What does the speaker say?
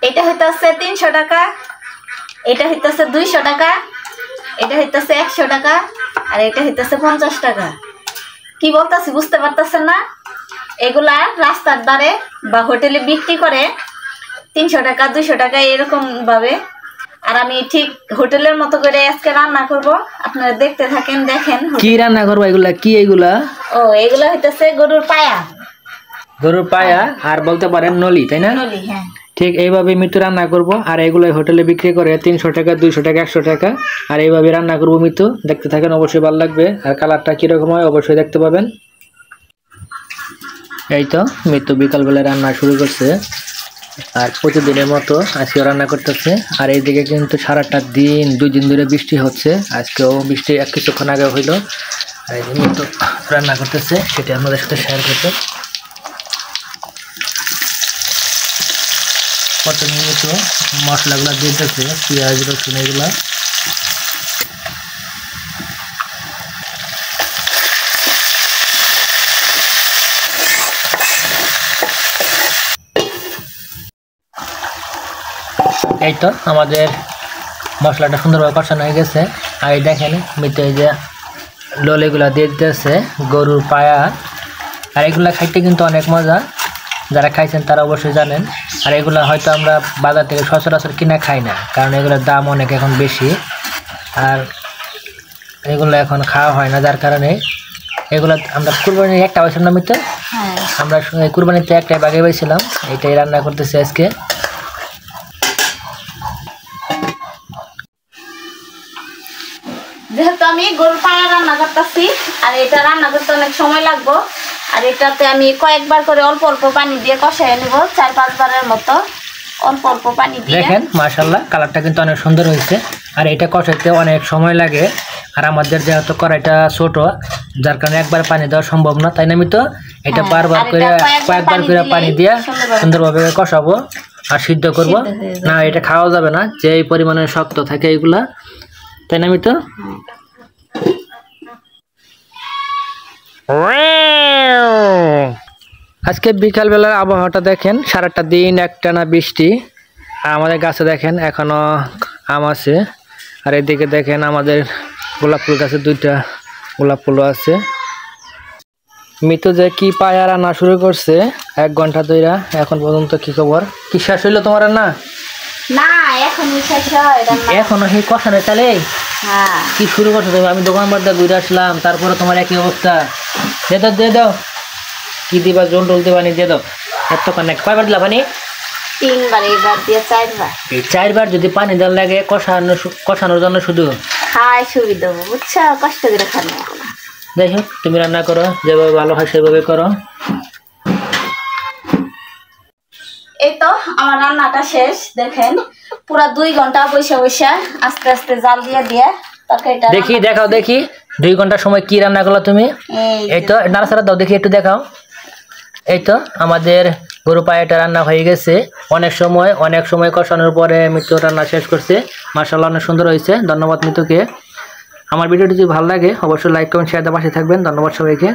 এটা হইতাছে 300 টাকা, এটা হইতাছে 200 টাকা, এটা হইতাছে 100 টাকা, আর এটা হইতাছে 50 টাকা। কি বলতাছি বুঝতে পারতাছেন না? এগুলা রাস্তার ধারে বা হোটেলে বিক্রি করে 300 টাকা 200 টাকা এরকম ভাবে। আর আমি ঠিক হোটেলের মতো করে আজকে রান্না করব, আপনারা দেখতে থাকেন। দেখেন কি রান্না করবো এগুলা? কি এগুলা? ও এগুলা হইতাছে গরুর পায়া। গরুর পায়া আর বলতে পারেন নলি, তাই না? নলি, হ্যাঁ। ঠিক এইভাবে মিতু রান্না করব। আর এগুলো হোটেলে বিক্রি করে 300 টাকা 200 টাকা 100 টাকা। আর এইভাবে রান্না করব মিতু, দেখতে থাকেন, অবশ্যই ভালো লাগবে। আর কালারটা কিরকম হয় অবশ্যই দেখতে পাবেন। এই তো মিতু বিকালবেলা রান্না শুরু করছে, আর প্রতিদিনের মতো আজকেও রান্না করতেছে। আর এইদিকে কিন্তু সারাটা দিন 2 দিন ধরে বৃষ্টি হচ্ছে, আজকেও বৃষ্টি কিছুক্ষণ আগে হইলো। আর এই মিতু রান্না করতেছে, সেটা আপনাদের সাথে শেয়ার করতে। প্রথমে মিতু মশলাগুলো দিতেছে, পেঁয়াজ রসুন এগুলা। এই তো আমাদের মশলাটা সুন্দরভাবে কষানো হয়ে গেছে। আর এই দেখেন মিতু এই যে ললিগুলা দিয়ে দিতেছে, গরুর পায়া। আর এগুলা খাইতে কিন্তু অনেক মজা, যারা খাইছেন তারা অবশ্যই জানেন। আর এগুলা হয়তো আমরা বাজার থেকে সচরাচর কিনা খাই না, কারণ এগুলোর দাম অনেক এখন বেশি। আর এগুলো এখন খাওয়া হয় না, যার কারণে এগুলো আমরা কুরবানির একটা পাইছিলাম না মিতু? আমরা কুরবানিতে একটাই বাগে পাইছিলাম, এটাই রান্না করতেছি আজকে। যেহেতু আমি গরুর পায়া রান্না করতেছি, আর এটা রান্না করতে অনেক সময় লাগবে। আর এটাতে আমি কয়েকবার করে অল্প অল্প পানি দিয়ে কষাই নেব, 4-5 বারের মতো অল্প অল্প পানি দিয়ে। দেখেন মাশাআল্লাহ কালারটা কিন্তু অনেক সুন্দর হয়েছে। আর এটা কষাইতে অনেক সময় লাগে, আর আমাদের যেহেতু কড়াইটা ছোট, যার কারণে একবার পানি দেওয়া সম্ভব না, তাই না মিতু? এটা বারবার করে কয়েকবার করে পানি দিয়ে সুন্দরভাবে কষাবো আর সিদ্ধ করব। না এটা খাওয়া যাবে না, যে এই পরিমাণে শক্ত থাকে এগুলা, তাই না মিতু? আজকে বিকালবেলার আবহাওয়াটা দেখেন, সারাটা দিন একটানা বৃষ্টি। আর আমাদের গাছে দেখেন এখনো আম আছে। আর এদিকে দেখেন আমাদের গোলাপ ফুল গাছে 2টা গোলাপ ফুলও আছে। মিতু যে কি পায়া রান্না শুরু করছে 1 ঘন্টা ধরে, এখন পর্যন্ত কি খবর? কি শেষ হইলো তোমার রান্না? না এখনই শেষ হয় রান্না। এখনো সেই কষানো চালে? হ্যাঁ। কি শুরু করছো তুমি? আমি দোকান বাদ ঘুরে আসলাম, তারপরে তোমার একই অবস্থা। দিয়ে দাও কি দিবা? জল টল দিবা? দিয়ে দাও। এত কানে কয়বার দিলা পানি? 3 বার, এবার দিয়ে 4 বার। এই 4 বার যদি পানি দেওয়া লাগে কষানোর জন্য শুধু? খাই সুবিধা বুঝছো, কষ্ট করে খানো। যাই হোক তুমি রান্না করো, যেভাবে ভালো হয় সেভাবে করো। এই তো আমার রান্নাটা শেষ। দেখেন পুরা 2 ঘন্টা বসে বসে আস্তে আস্তে জাল দিয়ে দিয়ে তরকারিটা দেখি দেখাও, দেখি 2 ঘন্টা সময় কি রান্না করলো তুমি? এই তো নাড়াচাড়া দাও দেখি, একটু দেখাও। এই তো আমাদের গরু পায়াটা রান্না হয়ে গেছে। অনেক সময় কষানোর পরে মিতু রান্না শেষ করছে। মাশাআল্লাহ অনেক সুন্দর হয়েছে। ধন্যবাদ মিতুকে। আমার ভিডিওটি যদি ভালো লাগে অবশ্যই লাইক কমেন্ট শেয়ার দিয়ে পাশে থাকবেন। ধন্যবাদ সবাইকে।